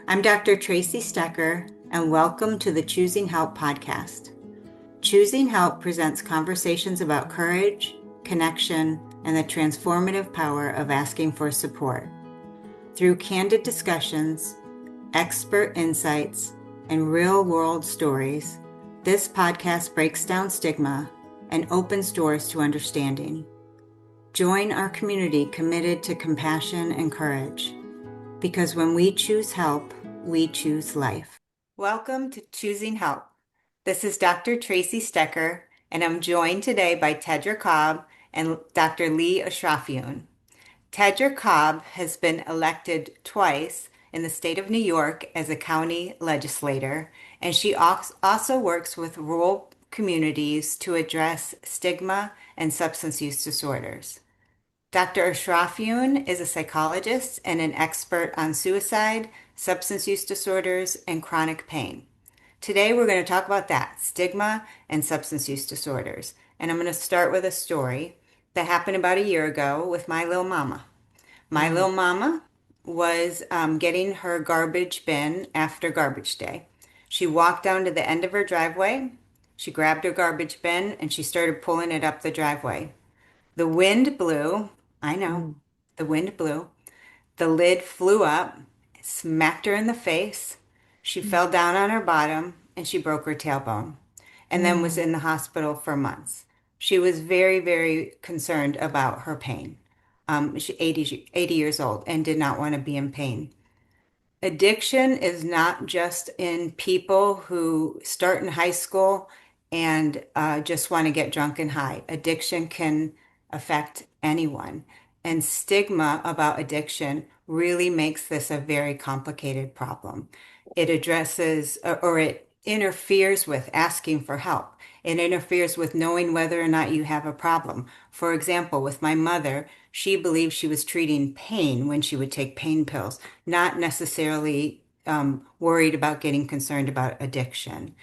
I'm Dr. Tracy Stecker, and welcome to the Choosing Help podcast. Choosing Help presents conversations about courage, connection, and the transformative power of asking for support. Through candid discussions, expert insights, and real-world stories, this podcast breaks down stigma and opens doors to understanding. Join our community committed to compassion and courage. Because when we choose help, we choose life. Welcome to Choosing Help. This is Dr. Tracy Stecker, and I'm joined today by Tedra Cobb and Dr. Lisham Ashrafioun. Tedra Cobb has been elected twice in the state of New York as a county legislator, and she also works with rural communities to address stigma and substance use disorders. Dr. Ashrafioun is a psychologist and an expert on suicide, substance use disorders, and chronic pain. Today, we're going to talk about that, stigma and substance use disorders. And I'm going to start with a story that happened about a year ago with my little mama. My little mama was getting her garbage bin after garbage day. She walked down to the end of her driveway. She grabbed her garbage bin and she started pulling it up the driveway. The wind blew. I know. Mm, The wind blew. The lid flew up, smacked her in the face. She mm, fell down on her bottom and she broke her tailbone and then was mm, in the hospital for months. She was very, very concerned about her pain. She 80 years old and did not want to be in pain. Addiction is not just in people who start in high school and just want to get drunk and high. Addiction can affect anyone. And stigma about addiction really makes this a very complicated problem. It addresses or it interferes with asking for help. It interferes with knowing whether or not you have a problem. For example, with my mother, she believed she was treating pain when she would take pain pills, not necessarily worried about getting concerned about addiction.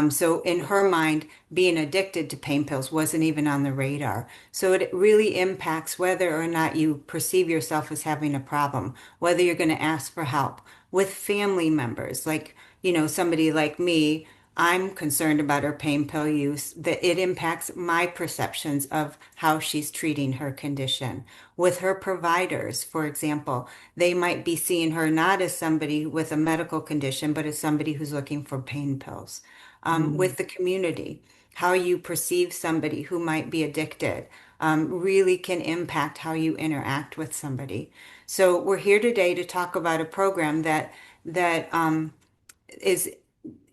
So in her mind, being addicted to pain pills wasn't even on the radar. So it really impacts whether or not you perceive yourself as having a problem, whether you're going to ask for help with family members, like, somebody like me. I'm concerned about her pain pill use, that it impacts my perceptions of how she's treating her condition. With her providers, for example, they might be seeing her not as somebody with a medical condition, but as somebody who's looking for pain pills. mm. With the community, how you perceive somebody who might be addicted, really can impact how you interact with somebody. So we're here today to talk about a program that is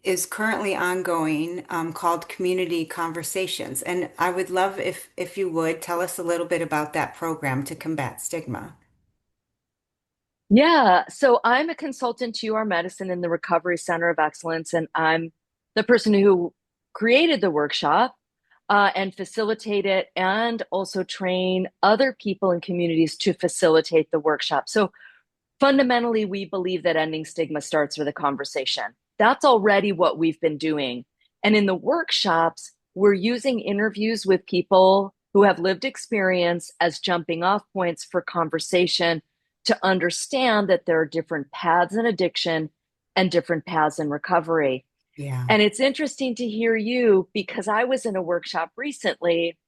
is currently ongoing, called Community Conversations. And I would love if you would tell us a little bit about that program to combat stigma. Yeah, so I'm a consultant to UR Medicine in the Recovery Center of Excellence, and I'm the person who created the workshop and facilitate it, and also train other people in communities to facilitate the workshop. So fundamentally, we believe that ending stigma starts with a conversation. That's already what we've been doing. And in the workshops, we're using interviews with people who have lived experience as jumping off points for conversation to understand that there are different paths in addiction and different paths in recovery. Yeah. And it's interesting to hear you because I was in a workshop recently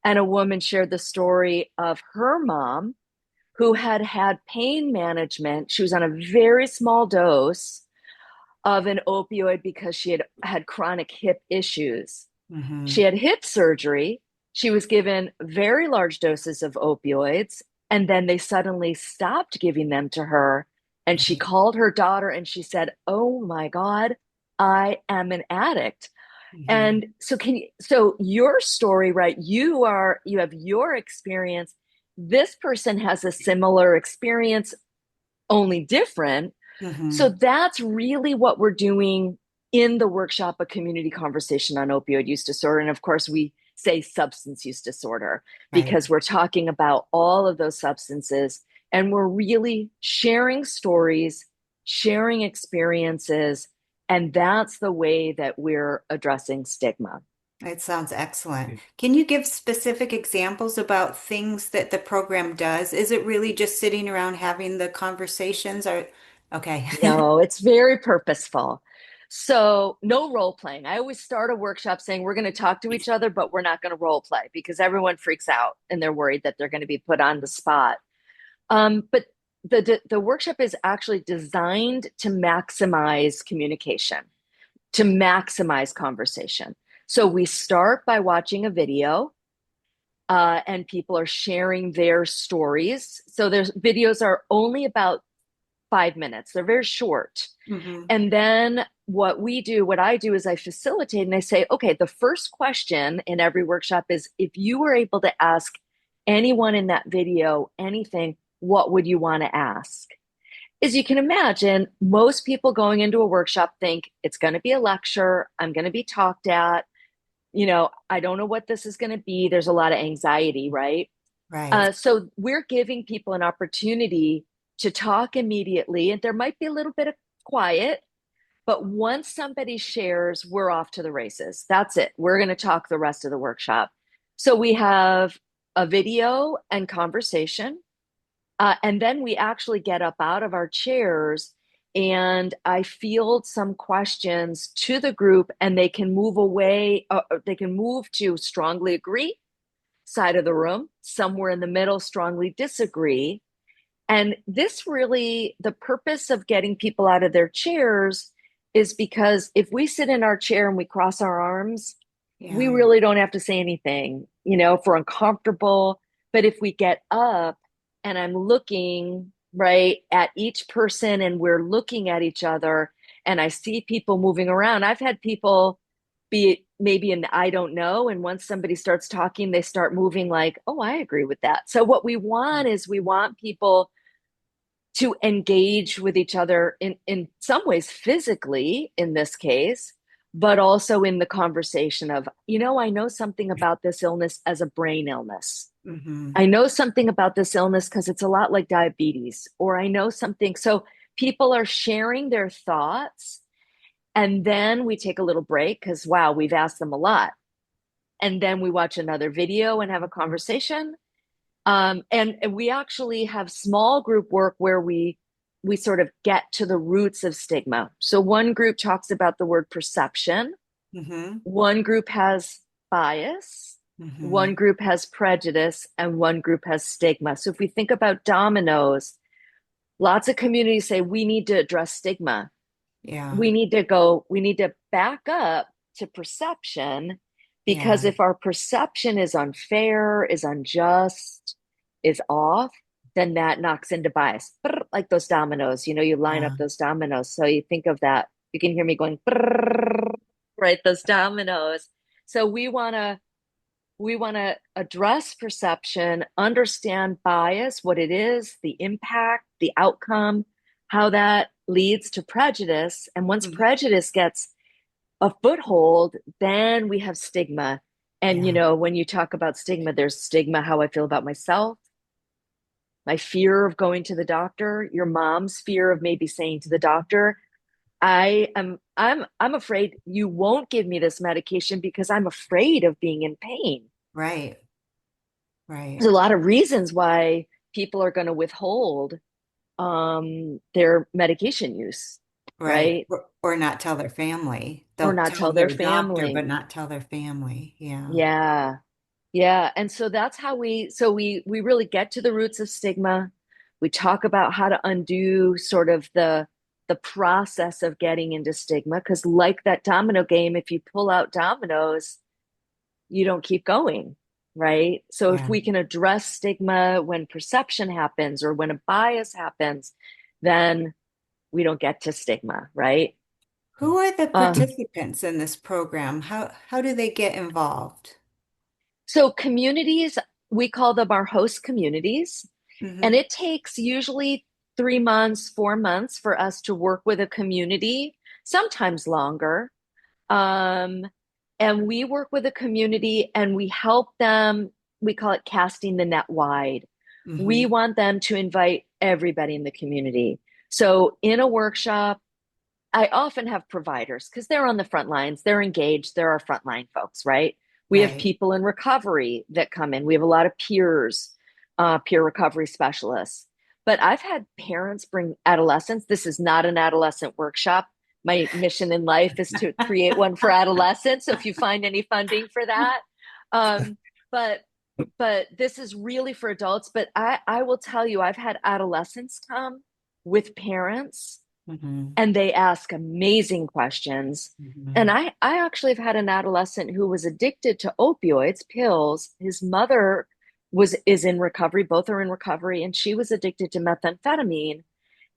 and a woman shared the story of her mom who had had pain management. She was on a very small dose of an opioid because she had had chronic hip issues. She Hmm. had hip surgery. She was given very large doses of opioids, and then they suddenly stopped giving them to her. And she Right. called her daughter and she said, "Oh my God, I am an addict." Hmm. And so your story, right? You have your experience. This person has a similar experience, only different. So Hmm. that's really what we're doing in the workshop, a community conversation on opioid use disorder. And of course, we say substance use disorder Right. because we're talking about all of those substances and we're really sharing stories, sharing experiences. And that's the way that we're addressing stigma. It sounds excellent. Can you give specific examples about things that the program does? Is it really just sitting around having the conversations, or Okay. No, it's very purposeful. So no role playing. I always start a workshop saying we're going to talk to each other, but we're not going to role play because everyone freaks out and they're worried that they're going to be put on the spot. But the workshop is actually designed to maximize communication, to maximize conversation. So we start by watching a video, and people are sharing their stories. So there's videos are only about 5 minutes. They're very short. Hmm. And then what I do is I facilitate and I say, okay, the first question in every workshop is if you were able to ask anyone in that video anything, what would you want to ask? As you can imagine, most people going into a workshop think it's going to be a lecture. I'm going to be talked at. I don't know what this is going to be. There's a lot of anxiety, right? Right. So we're giving people an opportunity to talk immediately, and there might be a little bit of quiet, but once somebody shares, we're off to the races. That's it. We're going to talk the rest of the workshop. So we have a video and conversation, and then we actually get up out of our chairs and I field some questions to the group, and they can move away, they can move to strongly agree side of the room, somewhere in the middle, strongly disagree. And this really, the purpose of getting people out of their chairs is because if we sit in our chair and we cross our arms, we Yeah. really don't have to say anything, if we're uncomfortable. But if we get up and I'm looking right at each person and we're looking at each other and I see people moving around, I've had people be maybe in the I don't know. And once somebody starts talking, they start moving like, oh, I agree with that. So what we want is we want people to engage with each other in some ways physically in this case, but also in the conversation of, I know something about this illness as a brain illness. Hmm. I know something about this illness because it's a lot like diabetes, or I know something. So people are sharing their thoughts. And then we take a little break because, wow, we've asked them a lot. And then we watch another video and have a conversation. And we actually have small group work where we sort of get to the roots of stigma. So one group talks about the word perception, Hmm. one group has bias, Hmm. one group has prejudice, and one group has stigma. So if we think about dominoes, lots of communities say we need to address stigma. Yeah. We need to back up to perception, because Yeah. if our perception is unfair, is unjust, is off, then that knocks into bias. Brr, like those dominoes, you line up Yeah. those dominoes. So you think of that. You can hear me going, brr, right? Those dominoes. So we want to address perception, understand bias, what it is, the impact, the outcome, how that leads to prejudice. And once Mhm. prejudice gets a foothold, then we have stigma. And, Yeah. when you talk about stigma, there's stigma, how I feel about myself, my fear of going to the doctor, your mom's fear of maybe saying to the doctor, I'm afraid you won't give me this medication because I'm afraid of being in pain. Right. Right. There's a lot of reasons why people are going to withhold their medication use, Right. right? Or not tell their family. Or They'll not tell tell their their doctor, but family. not tell their family. Yeah. Yeah. Yeah. And so that's how we really get to the roots of stigma. We talk about how to undo sort of the process of getting into stigma. Because like that domino game, if you pull out dominoes, you don't keep going, right? So if Yeah. we can address stigma when perception happens or when a bias happens, then we don't get to stigma, right? Who are the Um, participants in this program? How do they get involved? so communities, we call them our host communities, and Hmm. it takes usually 3 months, 4 months for us to work with a community, sometimes longer. Um, and we work with a community and we help them. We call it casting the net wide. We Hmm. want them to invite everybody in the community. So in a workshop, I often have providers because they're on the front lines, they're engaged, they're our frontline folks, right? We have Right. people in recovery that come in. We have a lot of peers, peer recovery specialists. But I've had parents bring adolescents. This is not an adolescent workshop. My mission in life is to create one for adolescents. So if you find any funding for that, um, but this is really for adults. But I will tell you, I've had adolescents come with parents Hmm. and they ask amazing questions. And Hmm. I actually have had an adolescent who was addicted to opioids, pills. His mother was is in recovery, both are in recovery, and she was addicted to methamphetamine.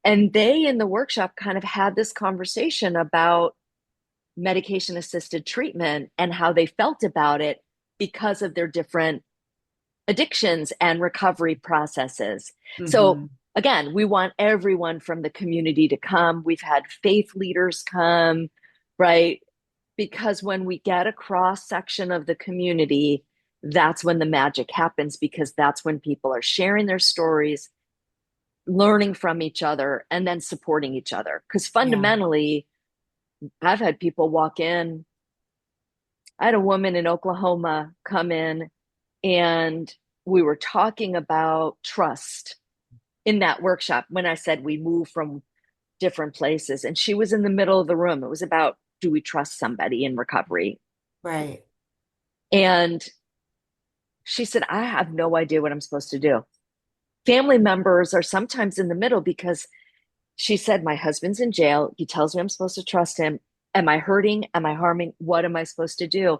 And they in the workshop kind of had this conversation about medication assisted treatment and how they felt about it because of their different addictions and recovery processes. So Hmm. again, we want everyone from the community to come. We've had faith leaders come, right? Because when we get a cross section of the community, that's when the magic happens, because that's when people are sharing their stories, learning from each other, and then supporting each other. Because Yeah. fundamentally, I've had people walk in. I had a woman in Oklahoma come in, and we were talking about trust in that workshop when I said we move from different places. And she was in the middle of the room. It was about, do we trust somebody in recovery? Right. And she said, I have no idea what I'm supposed to do. Family members are sometimes in the middle because she said, my husband's in jail. He tells me I'm supposed to trust him. Am I hurting? Am I harming? What am I supposed to do?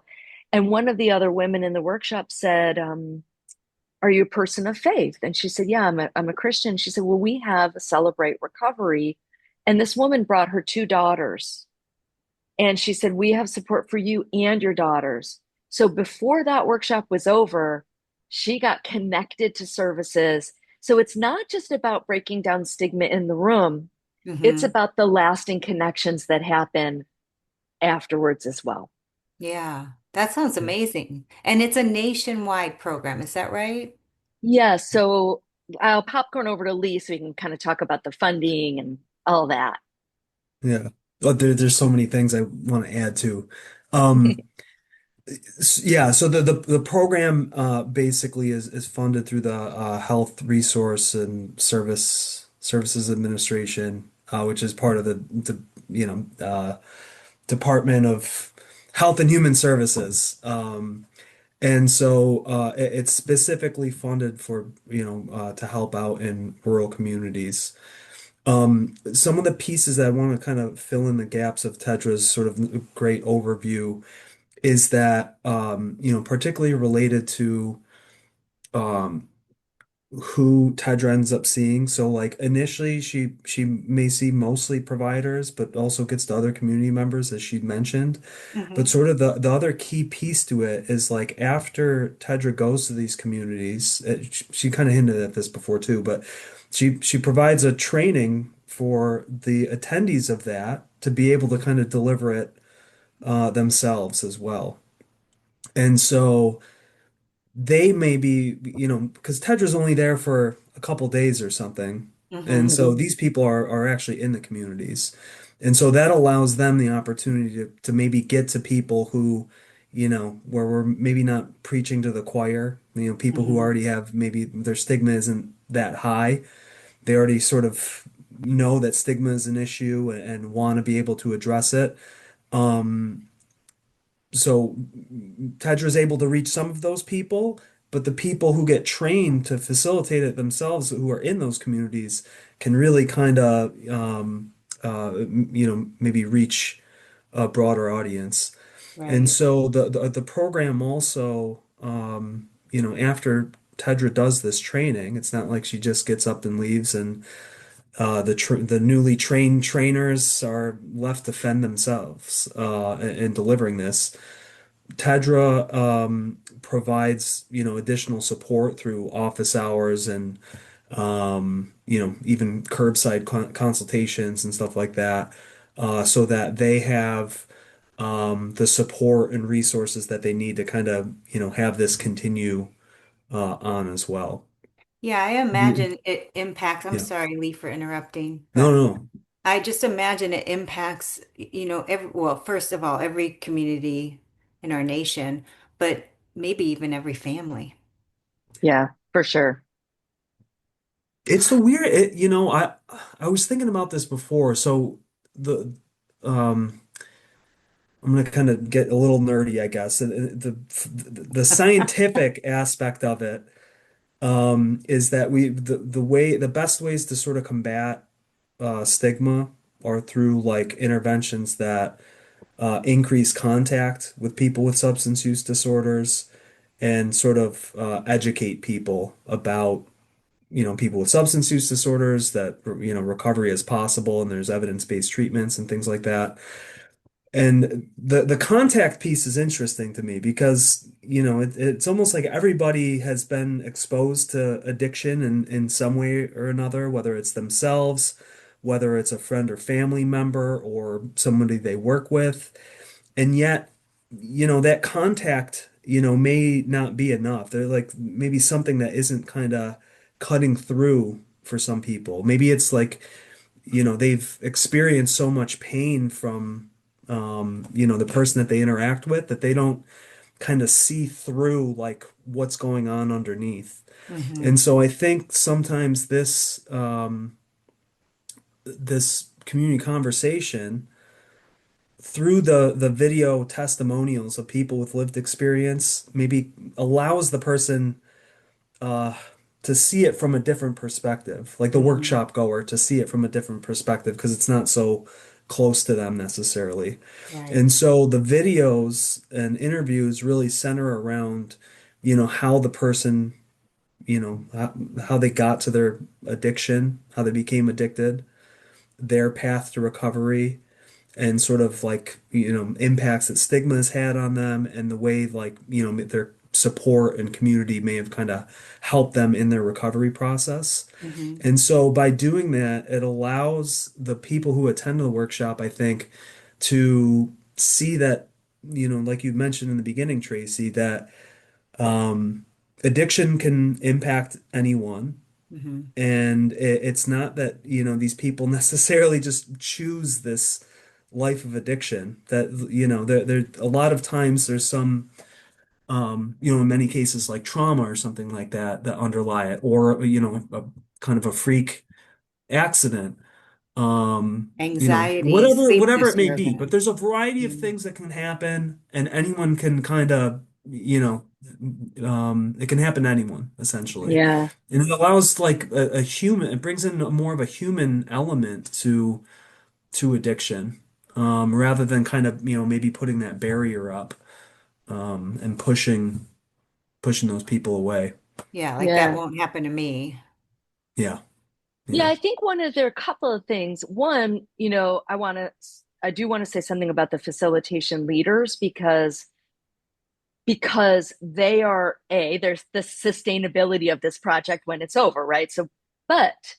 And one of the other women in the workshop said, are you a person of faith? And she said, yeah, I'm a Christian. She said, well, we have a Celebrate Recovery. And this woman brought her two daughters. And she said, we have support for you and your daughters. So before that workshop was over, she got connected to services. So it's not just about breaking down stigma in the room, it's Hmm. about the lasting connections that happen afterwards as well. Yeah. That sounds amazing. And it's a nationwide program, is that right? Yeah. So I'll popcorn over to Lee so we can kind of talk about the funding and all that. Yeah. But there's so many things I want to add to. Um, yeah, so the program basically is funded through the Health Resource and Services Administration, which is part of the Department of Health and Human Services. And so it's specifically funded for, to help out in rural communities. Some of the pieces that I want to kind of fill in the gaps of Tedra's sort of great overview is that, particularly related to um, who Tedra ends up seeing. So like initially she may see mostly providers, but also gets to other community members as she mentioned. But Hmm. sort of the other key piece to it is like after Tedra goes to these communities, she kind of hinted at this before too, but she provides a training for the attendees of that to be able to kind of deliver it themselves as well. And so they may be, because Tedra's only there for a couple days or something. And Hmm. so these people are actually in the communities. And so that allows them the opportunity to maybe get to people who, where we're maybe not preaching to the choir, people who Hmm. already have maybe their stigma isn't that high. They already sort of know that stigma is an issue and want to be able to address it. Um, so Tedra is able to reach some of those people, but the people who get trained to facilitate it themselves, who are in those communities, can really kind of, maybe reach a broader audience. And Right. so the program also, after Tedra does this training, it's not like she just gets up and leaves and the newly trained trainers are left to fend themselves in delivering this. Tedra provides, additional support through office hours and, even curbside consultations and stuff like that, so that they have the support and resources that they need to kind of, have this continue on as well. Yeah, I You, imagine it impacts. I'm yeah. sorry, Lee, for interrupting, No, but no. I just imagine it impacts, well, first of all, every community in our nation, but maybe even every family. Yeah, for sure. It's the weird, I was thinking about this before. So the um I'm gonna kind of get a little nerdy, I guess. The scientific aspect of it is that the best ways to sort of combat stigma are through like interventions that increase contact with people with substance use disorders and sort of educate people about people with substance use disorders that recovery is possible and there's evidence-based treatments and things like that. And the contact piece is interesting to me because, it's almost like everybody has been exposed to addiction in some way or another, whether it's themselves, whether it's a friend or family member or somebody they work with. And yet, that contact, may not be enough. They're like maybe something that isn't kind of cutting through for some people. Maybe it's like, they've experienced so much pain from, the person that they interact with that they don't kind of see through like what's going on underneath. Mm-hmm. And so I think sometimes this community conversation through the video testimonials of people with lived experience maybe allows the person uh to see it from a different perspective, like the Mm-hmm. workshop goer to see it from a different perspective because it's not so close to them necessarily. Right. And so the videos and interviews really center around, how the person, how they got to their addiction, how they became addicted, their path to recovery, and sort of like, impacts that stigma has had on them and the way like, their support and community may have kind of helped them in their recovery process. Mm-hmm. And so by doing that, it allows the people who attend the workshop, I think, to see that, like you mentioned in the beginning, Tracy, that addiction can impact anyone. Mm-hmm. And it's not that, these people necessarily just choose this life of addiction. That, there a lot of times there's some, in many cases like trauma or something like that that underlie it, or, a kind of a freak accident, Anxiety, whatever sleep it may be. But disorder. there's a variety of Mm-hmm. things that can happen, and anyone can kind of, it can happen to anyone essentially. Yeah. And it allows like a human, it brings in more of a human element to addiction, rather than kind of, maybe putting that barrier up, and pushing those people away. Yeah, like that Yeah. won't happen to me. Yeah, Yeah, yeah. I think there are a couple of things. One, I do want to say something about the facilitation leaders because they are there's the sustainability of this project when it's over, right? So, but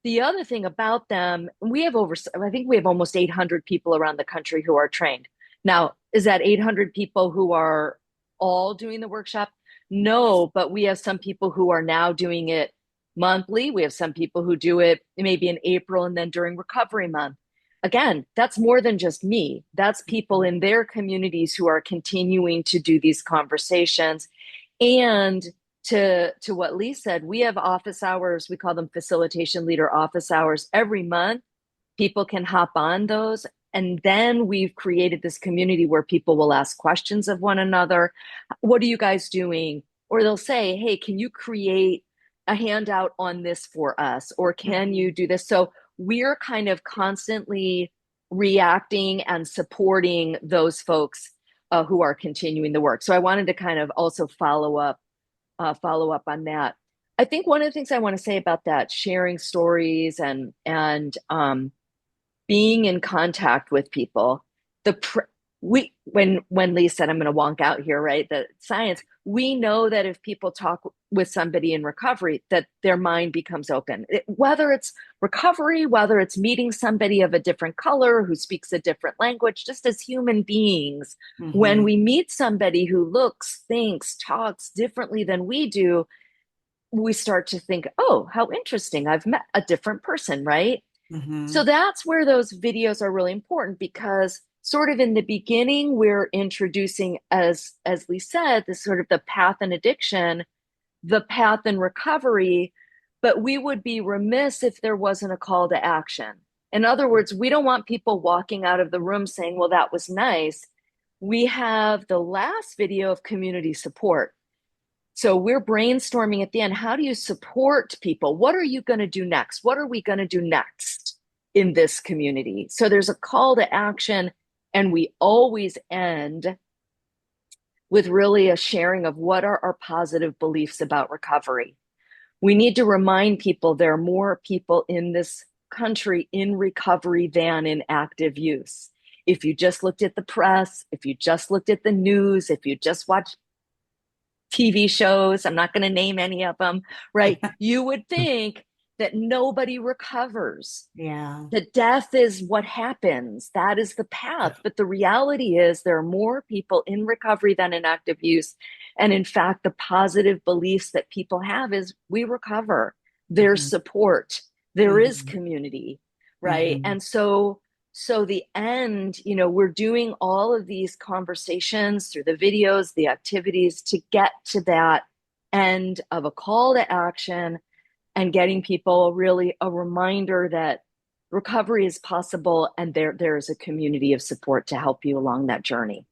the other thing about them, I think we have almost 800 people around the country who are trained. Now, is that 800 people who are all doing the workshop? No, but we have some people who are now doing it monthly. We have some people who do it maybe in April and then during recovery month. Again, that's more than just me. That's people in their communities who are continuing to do these conversations. And to what Lee said, we have office hours. We call them facilitation leader office hours every month. People can hop on those. And then we've created this community where people will ask questions of one another. What are you guys doing? Or they'll say, hey, can you create a handout on this for us? Or can Mm-hmm. you do this? So we're kind of constantly reacting and supporting those folks who are continuing the work. So I wanted to kind of also follow up on that. I think one of the things I want to say about that, sharing stories and being in contact with people, the we when Lee said I'm going to wonk out here, right? The science, we know that if people talk with somebody in recovery, that their mind becomes open. Whether it's recovery, whether it's meeting somebody of a different color who speaks a different language, just as human beings, when Mm-hmm. we meet somebody who looks, thinks, talks differently than we do, we start to think, oh, how interesting. I've met a different person, right? Mm-hmm. So that's where those videos are really important because sort of in the beginning, we're introducing, as Lee said, this sort of the path and addiction, the path and recovery. but we would be remiss if there wasn't a call to action. In other words, we don't want people walking out of the room saying, well, that was nice. We have the last video of community support. So we're brainstorming at the end. How do you support people? What are you going to do next? What are we going to do next in this community? So there's a call to action, and we always end with really a sharing of what are our positive beliefs about recovery. We need to remind people there are more people in this country in recovery than in active use. If you just looked at the press, if you just looked at the news, if you just watched TV shows, I'm not going to name any of them, right? You would think that nobody recovers. Yeah. That death is what happens. That is the path. Yeah. But the reality is there are more people in recovery than in active use. And in fact, the positive beliefs that people have is we recover. There's support. There is community, right? And so the end, we're doing all of these conversations through the videos, the activities to get to that end of a call to action and getting people really a reminder that recovery is possible and there is a community of support to help you along that journey.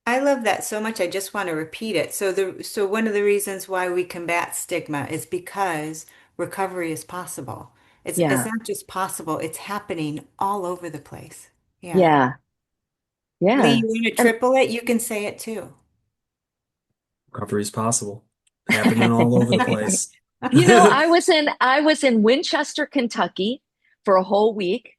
I love that so much. I just want to repeat it. So one of the reasons why we combat stigma is because recovery is possible. It's Yeah. not just possible, it's happening all over the place. Yeah. Yeah. Lee, Yeah. you want to And triple it? You can say it too. Recovery is possible. Happening all over the place. I was in Winchester, Kentucky for a whole week.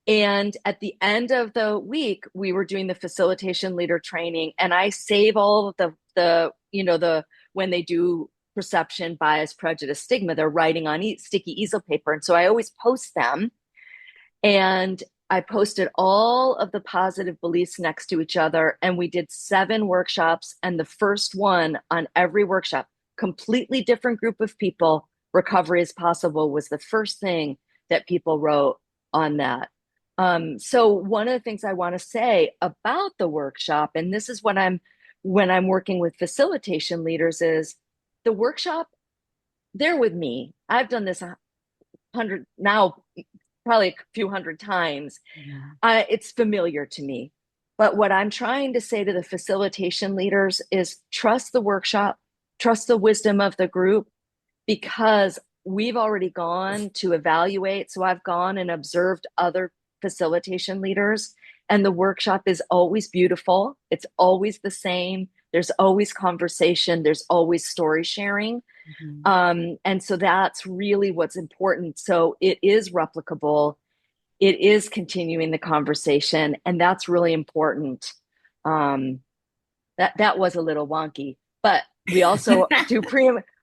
And at the end of the week, we were doing the facilitation leader training, and I save all of the when they do perception, bias, prejudice, stigma, they're writing on sticky easel paper. And so I always post them. And I posted all of the positive beliefs next to each other. And we did 7 workshops. And the first one on every workshop, completely different group of people, recovery is possible, was the first thing that people wrote on that. So one of the things I want to say about the workshop, and this is when I'm working with facilitation leaders, is the workshop, they're with me. I've done this 100 now, probably a few hundred times. It's familiar to me. But what I'm trying to say to the facilitation leaders is trust the workshop, trust the wisdom of the group, because we've already gone to evaluate. So I've gone and observed other facilitation leaders, and the workshop is always beautiful. It's always the same. There's always conversation. There's always story sharing. And so that's really what's important. So it is replicable. It is continuing the conversation, and that's really important. That was a little wonky, but we also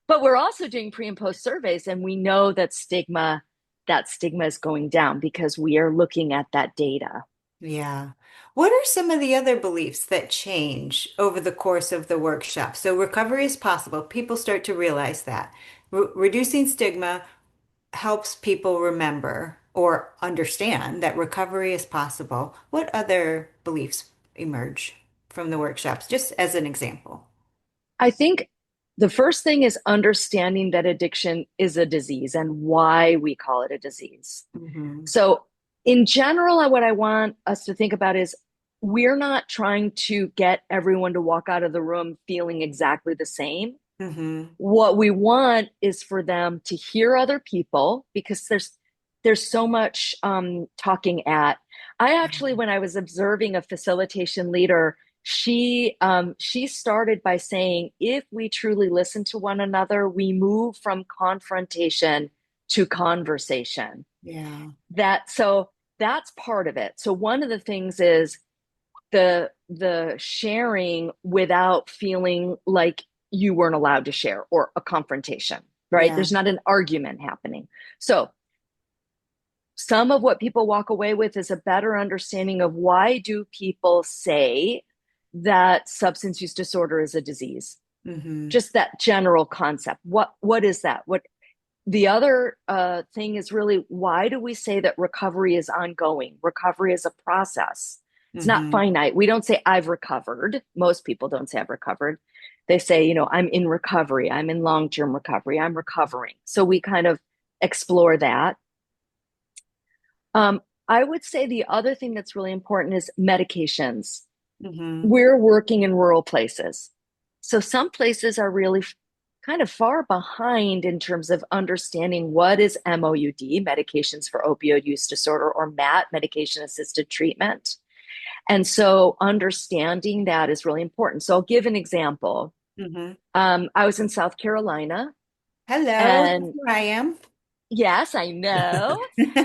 but we're also doing pre and post surveys, and we know that stigma is going down because we are looking at that data. Yeah. What are some of the other beliefs that change over the course of the workshop? So recovery is possible. People start to realize that. Reducing stigma helps people remember or understand that recovery is possible. What other beliefs emerge from the workshops, just as an example? I think the first thing is understanding that addiction is a disease and why we call it a disease. So in general, what I want us to think about is we're not trying to get everyone to walk out of the room feeling exactly the same. What we want is for them to hear other people, because there's so much talking at. I actually, when I was observing a facilitation leader, she started by saying, if we truly listen to one another, we move from confrontation to conversation. Yeah. So that's part of it. So one of the things is the sharing without feeling like you weren't allowed to share, or a confrontation, right? Yeah. There's not an argument happening. So some of what people walk away with is a better understanding of why do people say that substance use disorder is a disease. Just that general concept. What is that? What the other thing is really, why do we say that recovery is ongoing? Recovery is a process. It's not finite. We don't say I've recovered. Most people don't say I've recovered. they say, I'm in recovery, I'm in long-term recovery, I'm recovering. So we kind of explore that. I would say the other thing that's really important is medications. Mm-hmm. We're working in rural places. So some places are really kind of far behind in terms of understanding what is MOUD, medications for opioid use disorder, or MAT, medication assisted treatment. And so understanding that is really important. So I'll give an example. Mm-hmm. I was in South Carolina, Hello, and here I am. yes, I know.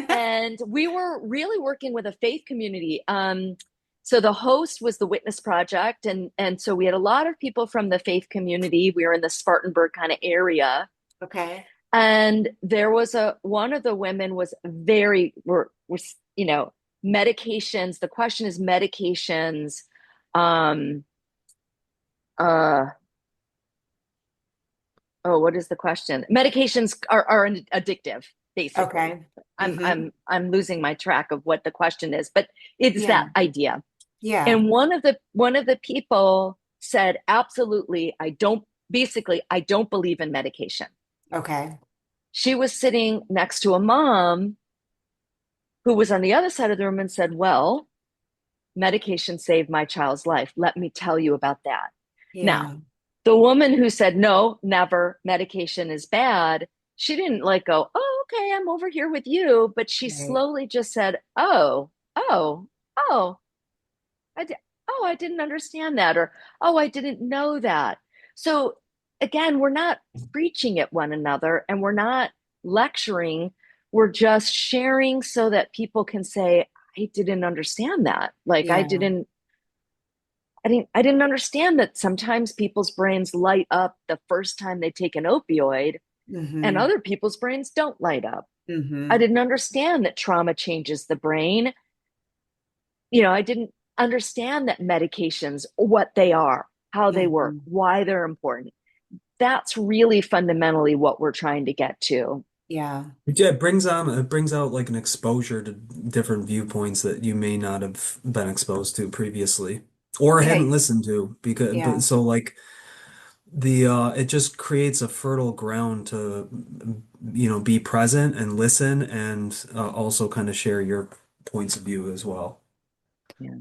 And we were really working with a faith community. So the host was the Witness Project, and so we had a lot of people from the faith community. We were in the Spartanburg kind of area, Okay. and there was one of the women was very was medications. The question is medications. Um, uh, oh, what is the question? Medications are addictive, basically. Okay. I'm Mm-hmm. I'm I'm losing my track of what the question is, but it's Yeah. that idea. Yeah. And one of the people said, absolutely, I don't believe in medication. Okay. She was sitting next to a mom who was on the other side of the room and said, well, medication saved my child's life. Let me tell you about that. Now, Yeah. the woman who said, no, never, medication is bad, she didn't like go, oh, okay, I'm over here with you. But she Right. slowly just said, oh, oh, oh, I didn't understand that. Or, oh, I didn't know that. So again, we're not preaching at one another and we're not lecturing. We're just sharing so that people can say, I didn't understand that. Like Yeah. I didn't understand that sometimes people's brains light up the first time they take an opioid and Mm-hmm. other people's brains don't light up. I Mm-hmm. didn't understand that trauma changes the brain. I didn't understand that medications, what they are, how they work, Mm-hmm. why they're important. That's really fundamentally what we're trying to get to. Yeah. Yeah, it brings out like an exposure to different viewpoints that you may not have been exposed to previously or Yeah. hadn't listened to because but Yeah. so like the it just creates a fertile ground to be present and listen and also kind of share your points of view as well. Yeah.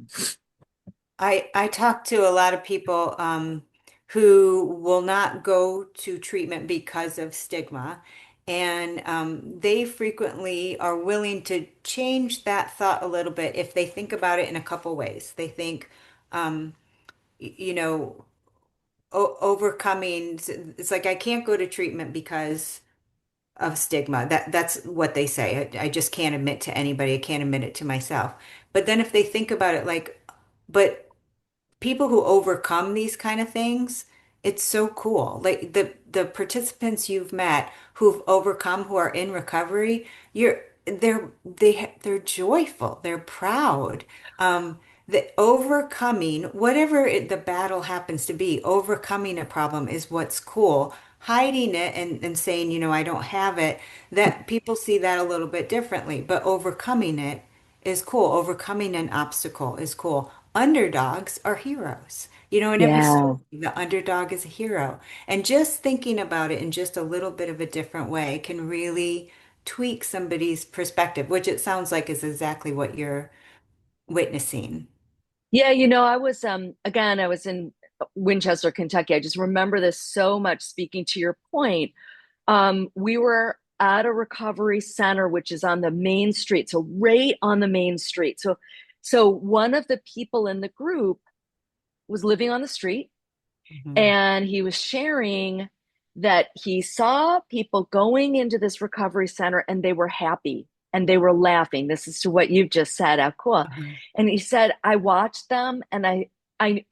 I talk to a lot of people who will not go to treatment because of stigma, and they frequently are willing to change that thought a little bit if they think about it in a couple ways. They think, um, you know, overcoming. It's like I can't go to treatment because of stigma. That's what they say. I just can't admit to anybody. I can't admit it to myself. But then if they think about it, like, but people who overcome these kind of things, it's so cool. Like the participants you've met who've overcome, who are in recovery, they're joyful, they're proud. The overcoming, whatever the battle happens to be, overcoming a problem is what's cool. Hiding it and saying, I don't have it, that people see that a little bit differently, but overcoming it is cool. Overcoming an obstacle is cool. Underdogs are heroes. In every story, Yeah. the underdog is a hero. And just thinking about it in just a little bit of a different way can really tweak somebody's perspective, which it sounds like is exactly what you're witnessing. Yeah, I was in Winchester, Kentucky. I just remember this so much, speaking to your point. We were at a recovery center, which is on the main street, so right on the main street. So one of the people in the group was living on the street, Mhm. and he was sharing that he saw people going into this recovery center and they were happy and they were laughing. This is to what you've just said. How cool. Mhm. And he said, I watched them and I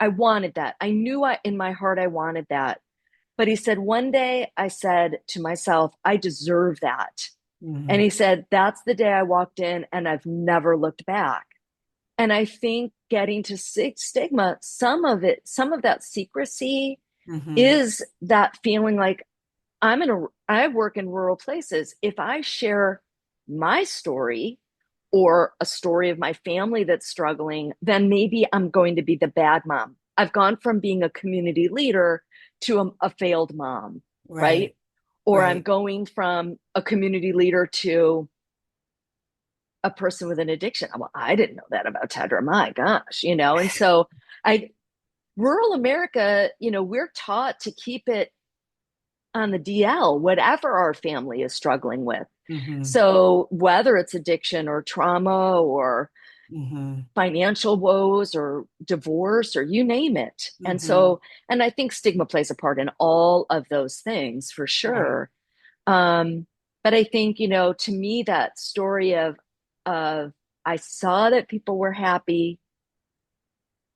wanted that. I knew in my heart I wanted that. But he said, one day I said to myself, I deserve that. And Mhm. he said, that's the day I walked in and I've never looked back. And I think getting to stigma, some of that secrecy Mhm. is that feeling like I work in rural places. If I share my story or a story of my family that's struggling, then maybe I'm going to be the bad mom. I've gone from being a community leader to a failed mom, Right. right? Or I'm Right. going from a community leader to a person with an addiction. Well, I didn't know that about Tedra. My gosh, And so I rural America, we're taught to keep it on the DL, whatever our family is struggling with. Mm-hmm. So whether it's addiction or trauma or Mm-hmm. financial woes or divorce or you name it. And Mm-hmm. so, and I think stigma plays a part in all of those things for Right. sure. Um, but I think, to me, that story of I saw that people were happy,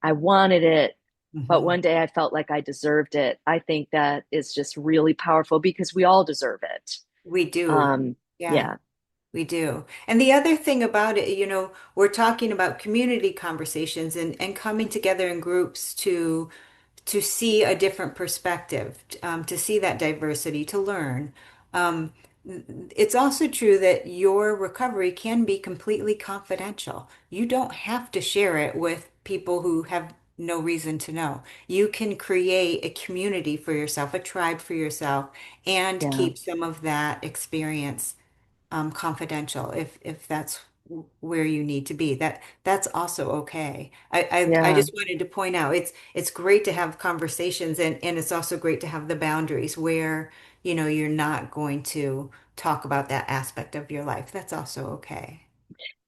I wanted it, but Mm-hmm. one day I felt like I deserved it. I think that is just really powerful because we all deserve it. We do. Um, Yeah. yeah, We do. And the other thing about it, we're talking about community conversations and coming together in groups to see a different perspective, to see that diversity, to learn. Um, it's also true that your recovery can be completely confidential. You don't have to share it with people who have no reason to know. You can create a community for yourself, a tribe for yourself, and yeah, keep some of that experience confidential if that's where you need to be. That's also okay. I yeah. just wanted to point out it's great to have conversations and it's also great to have the boundaries where you're not going to talk about that aspect of your life. That's also okay.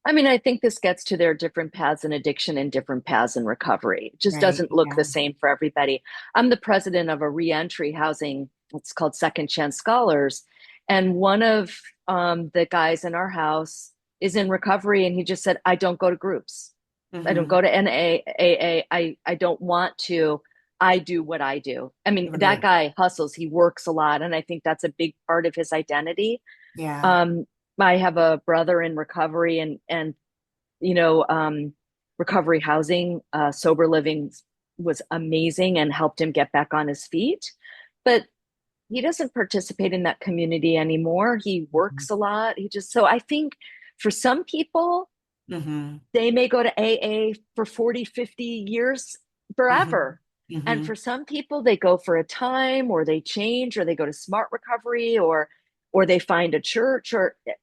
I mean, I think this gets to their different paths in addiction and different paths in recovery. It just Right. doesn't look Yeah. the same for everybody. I'm the president of a reentry housing, it's called Second Chance Scholars. And one of the guys in our house is in recovery. And he just said, I don't go to groups. I don't Hmm. go to NAAA. I don't want to. I do what I do. I mean, that Right. guy hustles, he works a lot. And I think that's a big part of his identity. Yeah. um, I have a brother in recovery and you know, recovery housing, sober living was amazing and helped him get back on his feet. But he doesn't participate in that community anymore. He works a lot. So I think for some people, Hmm. they may go to AA for 40, 50 years, Hmm. forever. And Hmm. for some people, they go for a time or they change or they go to smart recovery or they find a church or I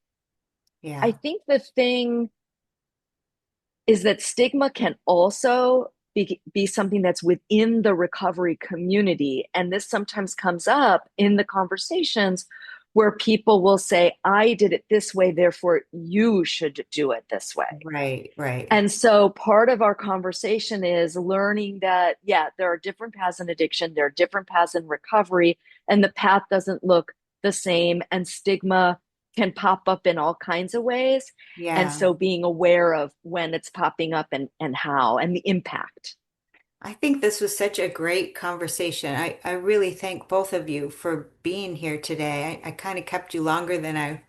Yeah. think the thing is that stigma can also be something that's within the recovery community. And this sometimes comes up in the conversations where people will say, I did it this way, therefore you should do it this way. Right. Right. And so part of our conversation is learning that, yeah, there are different paths in addiction, there are different paths in recovery, and the path doesn't look the same, and stigma can pop up in all kinds of ways. And Yeah. so being aware of when it's popping up and how and the impact. I think this was such a great conversation. I really thank both of you for being here today. I kind of kept you longer than I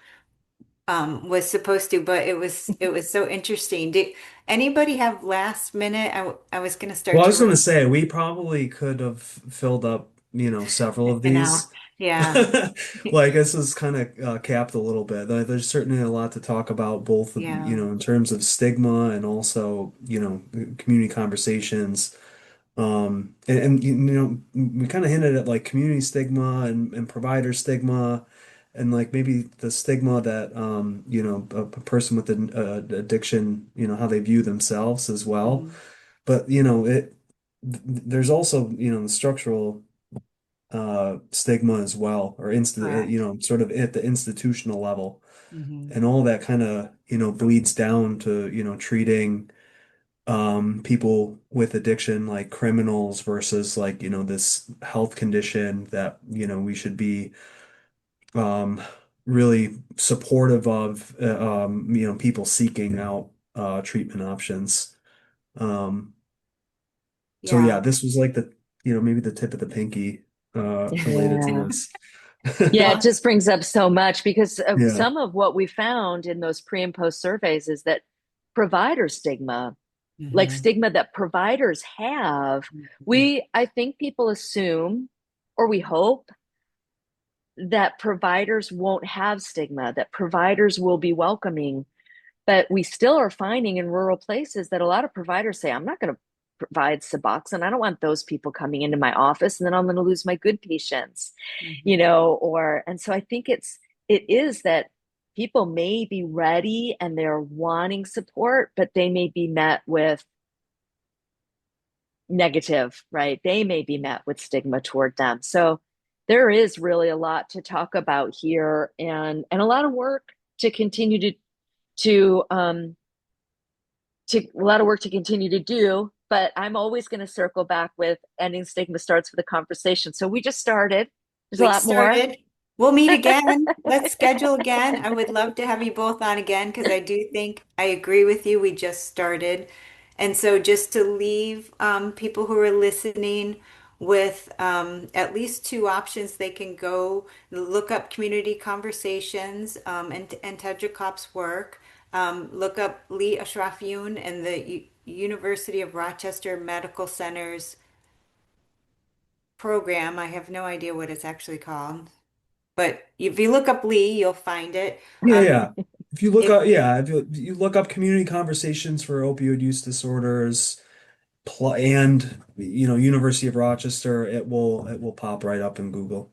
was supposed to, but it was so interesting. Did anybody have last minute? I was going to start Well, I to was going wrap to say we probably could have filled up, several of an hour. these. Yeah. Like this is kind of capped a little bit. There's certainly a lot to talk about, both, Yeah. in terms of stigma and also, community conversations. And we kind of hinted at like community stigma and provider stigma, and like maybe the stigma that a person with an addiction, how they view themselves as well. Mhm. But there's also the structural stigma as well, or Correct. sort of at the institutional level, Hmm. and all that kind of bleeds down to treating people with addiction like criminals versus like this health condition that we should be um really supportive of, people seeking out treatment options. um so Yeah. yeah, this was like the maybe the tip of the pinky related to Yeah. this. Yeah, it Well, just brings up so much because of Yeah. some of what we found in those pre and post surveys is that provider stigma, like hmm. stigma that providers have, I think people assume or we hope that providers won't have stigma, that providers will be welcoming. But we still are finding in rural places that a lot of providers say, I'm not going to provide Suboxone. I don't want those people coming into my office, and then I'm going to lose my good patients, Mhm. and so I think it is that people may be ready and they're wanting support, but they may be met with negative, right? They may be met with stigma toward them. So there is really a lot to talk about here, and a lot of work to continue to a lot of work to continue to do. But I'm always going to circle back with ending stigma starts with a conversation. So we just started. There's a We lot more. started. We'll meet again. Let's schedule again. I would love to have you both on again because I do think I agree with you. We just started. And so, just to leave people who are listening with at least two options, they can go look up community conversations and Tedra Cobb's work. Look up Lee Ashrafioun and the University of Rochester Medical Center's program. I have no idea what it's actually called. But if you look up Lee, you'll find it. Yeah, yeah. If you look If up, yeah, if you look up community conversations for opioid use disorders, pl and University of Rochester, it will pop right up in Google.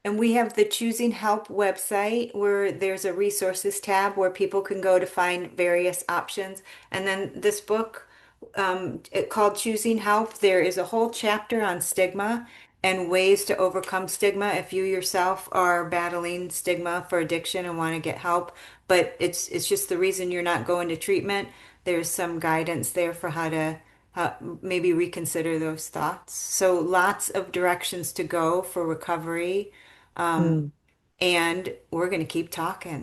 And we have the Choosing Help website where there's a resources tab where people can go to find various options. And then this book, called Choosing Help, there is a whole chapter on stigma and ways to overcome stigma if you yourself are battling stigma for addiction and want to get help. But it's just the reason you're not going to treatment. There's some guidance there for how to maybe reconsider those thoughts. So lots of directions to go for recovery. Mm. And we're going to keep talking.